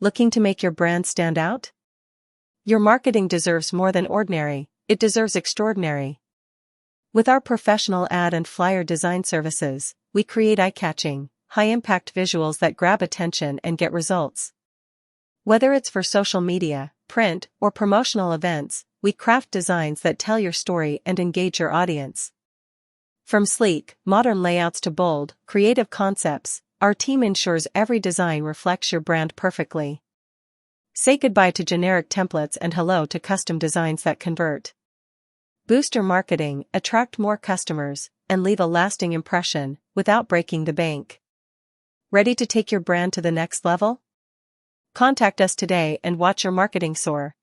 Looking to make your brand stand out? Your marketing deserves more than ordinary, it deserves extraordinary. With our professional ad and flyer design services, we create eye-catching, high-impact visuals that grab attention and get results. Whether it's for social media, print, or promotional events, we craft designs that tell your story and engage your audience. From sleek, modern layouts to bold, creative concepts, our team ensures every design reflects your brand perfectly. Say goodbye to generic templates and hello to custom designs that convert. Boost your marketing, attract more customers, and leave a lasting impression, without breaking the bank. Ready to take your brand to the next level? Contact us today and watch your marketing soar.